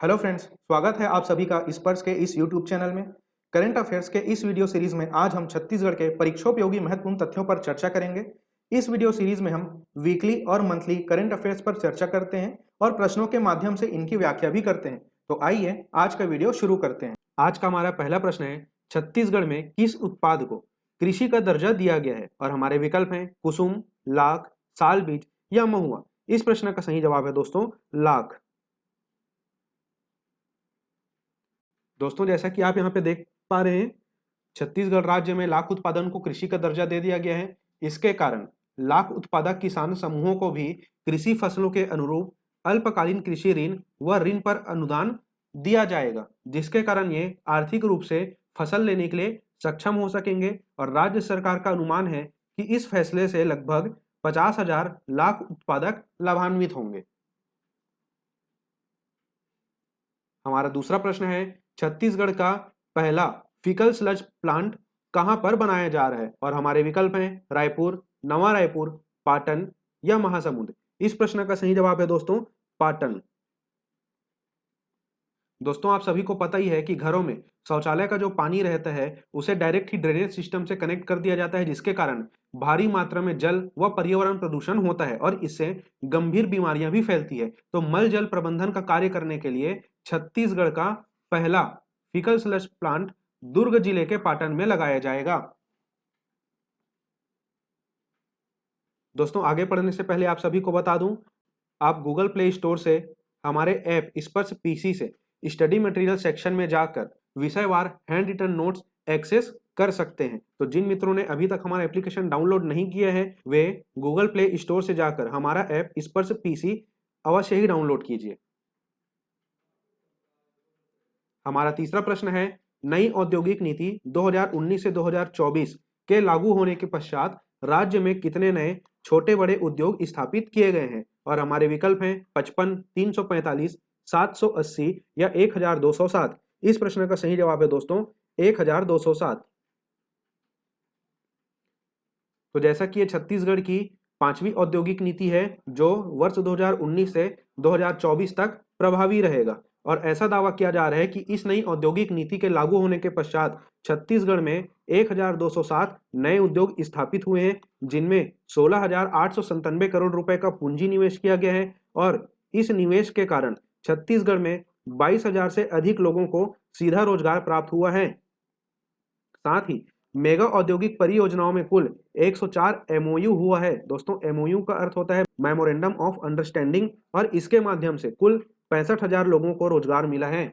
Hello friends, स्वागत है आप सभी का स्पर्श के इस यूट्यूब चैनल में। करंट अफेयर्स के इस वीडियो सीरीज में आज हम छत्तीसगढ़ के परीक्षोपयोगी महत्वपूर्ण तथ्यों पर चर्चा करेंगे। इस वीडियो सीरीज में हम वीकली और मंथली करंट अफेयर्स पर चर्चा करते हैं और प्रश्नों के माध्यम से इनकी व्याख्या भी करते हैं। तो आइए आज का वीडियो शुरू करते हैं। आज का हमारा पहला प्रश्न है, छत्तीसगढ़ में किस उत्पाद को कृषि का दर्जा दिया गया है? और हमारे विकल्प हैं कुसुम, लाख, साल बीज या महुआ। इस प्रश्न का सही जवाब है दोस्तों लाख। दोस्तों, जैसा कि आप यहाँ पे देख पा रहे हैं, छत्तीसगढ़ राज्य में लाख उत्पादन को कृषि का दर्जा दे दिया गया है। इसके कारण लाख उत्पादक किसान समूहों को भी कृषि फसलों के अनुरूप अल्पकालीन कृषि ऋण व ऋण पर अनुदान दिया जाएगा, जिसके कारण ये आर्थिक रूप से फसल लेने के लिए सक्षम हो सकेंगे। और राज्य सरकार का अनुमान है कि इस फैसले से लगभग 50,000 लाख उत्पादक लाभान्वित होंगे। हमारा दूसरा प्रश्न है, छत्तीसगढ़ का पहला फीकल स्लज प्लांट कहां पर बनाया जा रहा है? और हमारे विकल्प हैं रायपुर, नवा रायपुर, पाटन या महासमुंद। इस प्रश्न का सही जवाब है दोस्तों पाटन। दोस्तों, आप सभी को पता ही है कि घरों में शौचालय का जो पानी रहता है उसे डायरेक्ट ही ड्रेनेज सिस्टम से कनेक्ट कर दिया जाता है, जिसके कारण भारी मात्रा में जल व पर्यावरण प्रदूषण होता है और इससे गंभीर बीमारियां भी फैलती है। तो मल जल प्रबंधन का कार्य करने के लिए छत्तीसगढ़ का पहला फीकल स्लज प्लांट दुर्ग जिले के पाटन में लगाया जाएगा। दोस्तों, आगे पढ़ने से पहले आप सभी को बता दूं, आप गूगल प्ले स्टोर से हमारे ऐप स्पर्श पीसी से स्टडी मटेरियल सेक्शन में जाकर विषयवार हैंड रिटन नोट्स एक्सेस कर सकते हैं। तो जिन मित्रों ने अभी तक हमारा एप्लीकेशन डाउनलोड नहीं किया है वे गूगल प्ले स्टोर से जाकर हमारा ऐप स्पर्श पीसी अवश्य ही डाउनलोड कीजिए। हमारा तीसरा प्रश्न है, नई औद्योगिक नीति 2019 से 2024 के लागू होने के पश्चात राज्य में कितने नए छोटे बड़े उद्योग स्थापित किए गए हैं? और हमारे विकल्प हैं 55, 345, 780 या 1207। इस प्रश्न का सही जवाब है दोस्तों 1207। तो जैसा कि ये छत्तीसगढ़ की पांचवी औद्योगिक नीति है जो वर्ष 2019 से 2024 तक प्रभावी रहेगा। और ऐसा दावा किया जा रहा है कि इस नई औद्योगिक नीति के लागू होने के पश्चात छत्तीसगढ़ में 1207 नए उद्योग स्थापित हुए हैं, जिनमें 16,897 करोड़ रुपए का पूंजी निवेश किया गया है। और इस निवेश के कारण छत्तीसगढ़ में 22,000 से अधिक लोगों को सीधा रोजगार प्राप्त हुआ है। साथ ही मेगा औद्योगिक परियोजनाओं में कुल 104 एमओयू हुआ है। दोस्तों, एमओयू का अर्थ होता है मेमोरेंडम ऑफ अंडरस्टैंडिंग, और इसके माध्यम से कुल 65,000 लोगों को रोजगार मिला है।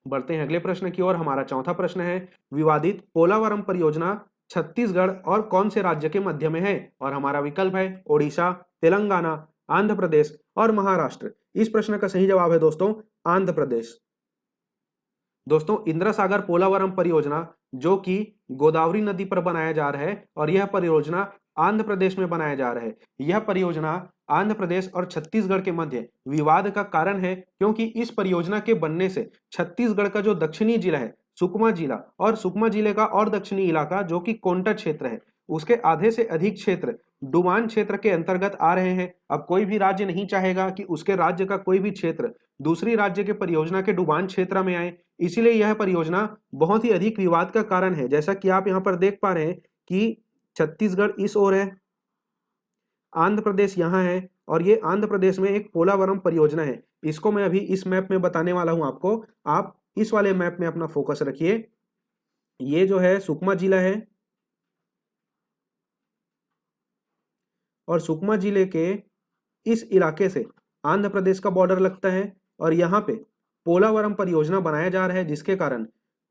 बढ़ते हैं अगले प्रश्न की ओर। हमारा चौथा प्रश्न है, विवादित पोलावरम परियोजना छत्तीसगढ़ और कौन से राज्य के मध्य में है? और हमारा विकल्प है ओडिशा, तेलंगाना, आंध्र प्रदेश और महाराष्ट्र। इस प्रश्न का सही जवाब है दोस्तों आंध्र प्रदेश। दोस्तों, इंदिरा सागर पोलावरम परियोजना जो कि गोदावरी नदी पर बनाया जा रहा है और यह परियोजना आंध्र प्रदेश में बनाया जा रहा है। यह परियोजना आंध्र प्रदेश और छत्तीसगढ़ के मध्य विवाद का कारण है, क्योंकि इस परियोजना के बनने से छत्तीसगढ़ का जो दक्षिणी जिला है सुकमा जिला, और सुकमा जिले का और दक्षिणी इलाका जो कि कोंटा क्षेत्र है, उसके आधे से अधिक क्षेत्र डुबान क्षेत्र के अंतर्गत आ रहे हैं। अब कोई भी राज्य नहीं चाहेगा कि उसके राज्य का कोई भी क्षेत्र दूसरी राज्य के परियोजना के डुबान क्षेत्र में आए, इसीलिए यह परियोजना बहुत ही अधिक विवाद का कारण है। जैसा कि आप यहाँ पर देख पा रहे हैं कि छत्तीसगढ़ इस ओर है, आंध्र प्रदेश यहाँ है, और ये आंध्र प्रदेश में एक पोलावरम परियोजना है। इसको मैं अभी इस मैप में बताने वाला हूं आपको। आप इस वाले मैप में अपना फोकस रखिए। ये जो है सुकमा जिला है, और सुकमा जिले के इस इलाके से आंध्र प्रदेश का बॉर्डर लगता है, और यहाँ पे पोलावरम परियोजना बनाया जा रहा है, जिसके कारण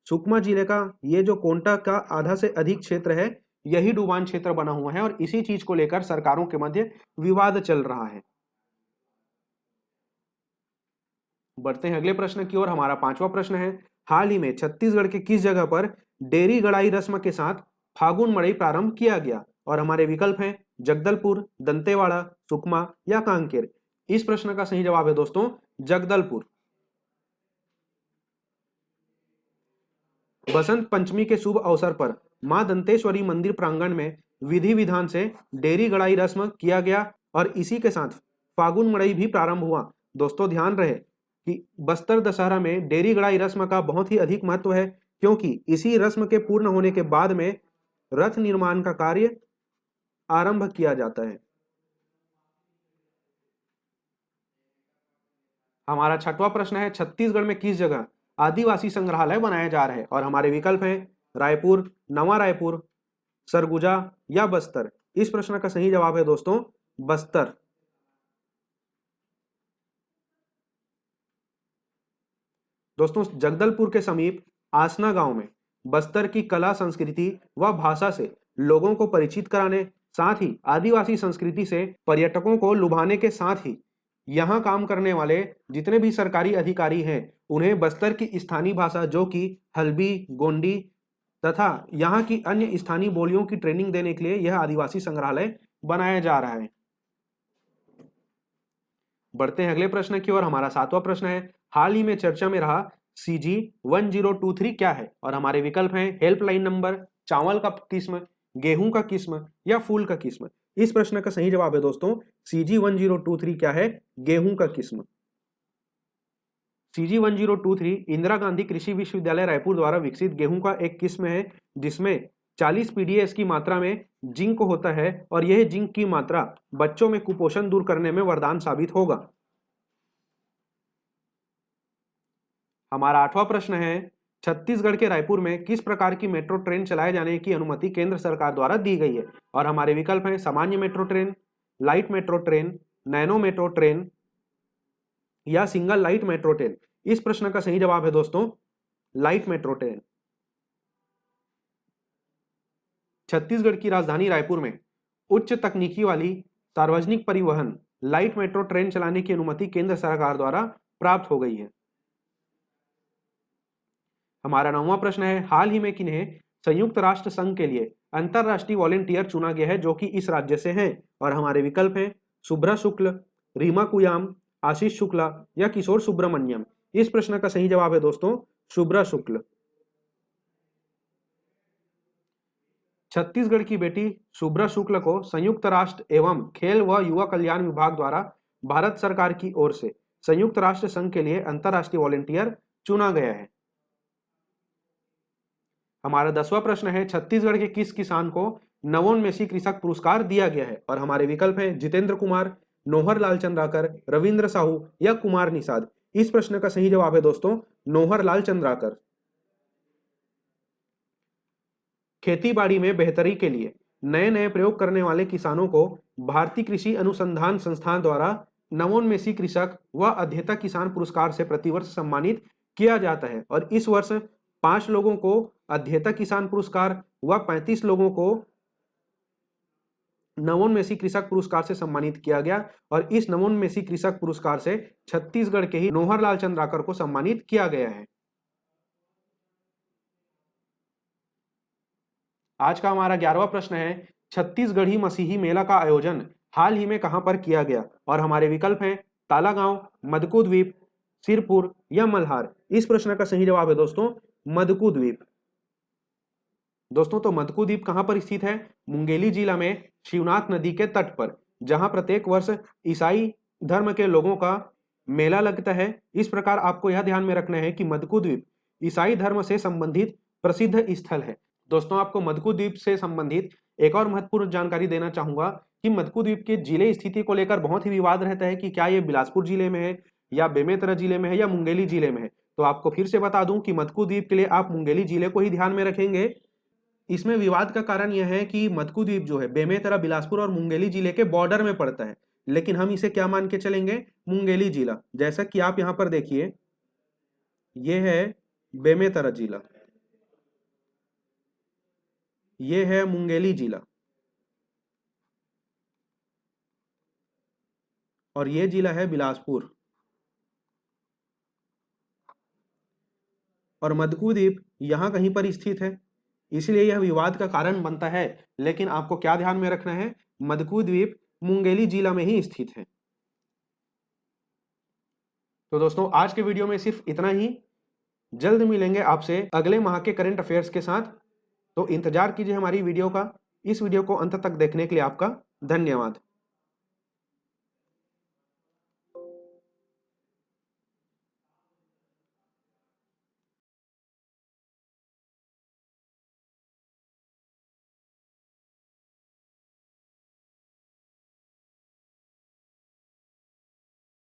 सुकमा जिले का ये जो कोंटा का आधा से अधिक क्षेत्र है यही डुबान क्षेत्र बना हुआ है, और इसी चीज को लेकर सरकारों के मध्य विवाद चल रहा है। बढ़ते हैं अगले प्रश्न की ओर। हमारा पांचवा प्रश्न है, हाल ही में छत्तीसगढ़ के किस जगह पर डेरी गड़ाई रस्म के साथ फागुन मड़ई प्रारंभ किया गया? और हमारे विकल्प हैं जगदलपुर, दंतेवाड़ा, सुकमा या कांकेर। इस प्रश्न का सही जवाब है दोस्तों जगदलपुर। बसंत पंचमी के शुभ अवसर पर मां दंतेश्वरी मंदिर प्रांगण में विधि विधान से डेरी गड़ाई रस्म किया गया, और इसी के साथ फागुन मड़ई भी प्रारंभ हुआ। दोस्तों, ध्यान रहे कि बस्तर दशहरा में डेरी गड़ाई रस्म का बहुत ही अधिक महत्व है, क्योंकि इसी रस्म के पूर्ण होने के बाद में रथ निर्माण का कार्य आरंभ किया जाता है। हमारा छठवां प्रश्न है, छत्तीसगढ़ में किस जगह आदिवासी संग्रहालय बनाया जा रहा है? और हमारे विकल्प हैं रायपुर, नवा रायपुर, सरगुजा या बस्तर। इस प्रश्न का सही जवाब है दोस्तों बस्तर। दोस्तों जगदलपुर के समीप आसना गांव में बस्तर की कला, संस्कृति व भाषा से लोगों को परिचित कराने, साथ ही आदिवासी संस्कृति से पर्यटकों को लुभाने के साथ ही यहाँ काम करने वाले जितने भी सरकारी अधिकारी हैं उन्हें बस्तर की स्थानीय भाषा जो कि हल्बी, गोंडी तथा यहाँ की अन्य स्थानीय बोलियों की ट्रेनिंग देने के लिए यह आदिवासी संग्रहालय बनाया जा रहा है। बढ़ते हैं अगले प्रश्न की ओर। हमारा सातवां प्रश्न है, हाल ही में चर्चा में रहा CG 1023 क्या है? और हमारे विकल्प हैं हेल्पलाइन नंबर, चावल का किस्म, गेहूं का किस्म या फूल का किस्म। इस प्रश्न का सही जवाब है दोस्तों CG 1023 क्या है? गेहूं का किस्म। CG 1023 इंदिरा गांधी कृषि विश्वविद्यालय रायपुर द्वारा विकसित गेहूं का एक किस्म है जिसमें 40 PDS की मात्रा में जिंक होता है और यह जिंक की मात्रा बच्चों में कुपोषण दूर करने में वरदान साबित होगा। हमारा आठवां प्रश्न है, छत्तीसगढ़ के रायपुर में किस प्रकार की मेट्रो ट्रेन चलाए जाने की अनुमति केंद्र सरकार द्वारा दी गई है? और हमारे विकल्प हैं सामान्य metro train, light metro train, nano metro train या सिंगल लाइट मेट्रो ट्रेन। इस प्रश्न का सही जवाब है दोस्तों लाइट मेट्रो ट्रेन। छत्तीसगढ़ की राजधानी रायपुर में उच्च तकनीकी वाली सार्वजनिक परिवहन लाइट मेट्रो ट्रेन चलाने की अनुमति केंद्र सरकार द्वारा प्राप्त हो गई है। हमारा 9वां प्रश्न है, हाल ही में किन्हें संयुक्त राष्ट्र संघ के लिए अंतरराष्ट्रीय वॉलेंटियर चुना गया है जो कि इस राज्य से हैं? और हमारे विकल्प हैं शुभ्रा शुक्ल, रीमा कुयाम, आशीष शुक्ला या किशोर सुब्रमण्यम। इस प्रश्न का सही जवाब है दोस्तों शुभ्रा शुक्ल। छत्तीसगढ़ की बेटी शुभ्रा शुक्ल को संयुक्त राष्ट्र एवं खेल व युवा कल्याण विभाग द्वारा भारत सरकार की ओर से संयुक्त राष्ट्र संघ के लिए अंतरराष्ट्रीय वॉलेंटियर चुना गया है। हमारा 10वां प्रश्न है, छत्तीसगढ़ के किस किसान को नवोन्मेषी कृषक पुरस्कार दिया गया है? और हमारे विकल्प हैं जितेंद्र कुमार, नोहर लाल चंद्राकर, रविंद्र साहू या कुमार निषाद। इस प्रश्न का सही जवाब है दोस्तों नोहर लाल चंद्राकर। खेती बाड़ी में बेहतरी के लिए नए नए प्रयोग करने वाले किसानों को भारतीय कृषि अनुसंधान संस्थान द्वारा नवोन्मेषी कृषक व अध्येता किसान पुरस्कार से प्रतिवर्ष सम्मानित किया जाता है और इस वर्ष 5 लोगों को अध्येता किसान पुरस्कार व 35 लोगों को नवोन्मेषी कृषक पुरस्कार से सम्मानित किया गया और इस नवोन्मेषी कृषक पुरस्कार से छत्तीसगढ़ के ही नोहर लाल चंद्राकर को सम्मानित किया गया है। आज का हमारा 11वां प्रश्न है, छत्तीसगढ़ी मसीही मेला का आयोजन हाल ही में कहां पर किया गया? और हमारे विकल्प हैं तालागांव, मदकू द्वीप, सिरपुर या मल्हार। इस प्रश्न का सही जवाब है दोस्तों मदकू द्वीप। दोस्तों तो मदकू द्वीप कहां पर स्थित है? मुंगेली जिला में शिवनाथ नदी के तट पर, जहां प्रत्येक वर्ष ईसाई धर्म के लोगों का मेला लगता है। इस प्रकार आपको यह ध्यान में रखना है कि मदकू द्वीप ईसाई धर्म से संबंधित प्रसिद्ध स्थल है। दोस्तों आपको मदकू द्वीप से संबंधित एक और महत्वपूर्ण जानकारी देना चाहूंगा कि मदकू द्वीप के जिले स्थिति को लेकर बहुत ही विवाद रहता है कि क्या ये बिलासपुर जिले में है या बेमेतरा जिले में है या मुंगेली जिले में है। तो आपको फिर से बता दूं कि मदकू द्वीप के लिए आप मुंगेली जिले को ही ध्यान में रखेंगे। इसमें विवाद का कारण यह है कि मदकू द्वीप जो है बेमेतरा, बिलासपुर और मुंगेली जिले के बॉर्डर में पड़ता है, लेकिन हम इसे क्या मान के चलेंगे? मुंगेली जिला। जैसा कि आप यहां पर देखिए ये है बेमेतरा जिला, ये है मुंगेली जिला और ये जिला है बिलासपुर। और मदकू द्वीप यहां कहीं पर स्थित है, इसलिए यह विवाद का कारण बनता है। लेकिन आपको क्या ध्यान में रखना है? मदकू द्वीप मुंगेली जिला में ही स्थित है। तो दोस्तों आज के वीडियो में सिर्फ इतना ही। जल्द मिलेंगे आपसे अगले माह के करंट अफेयर्स के साथ, तो इंतजार कीजिए हमारी वीडियो का। इस वीडियो को अंत तक देखने के लिए आपका धन्यवाद।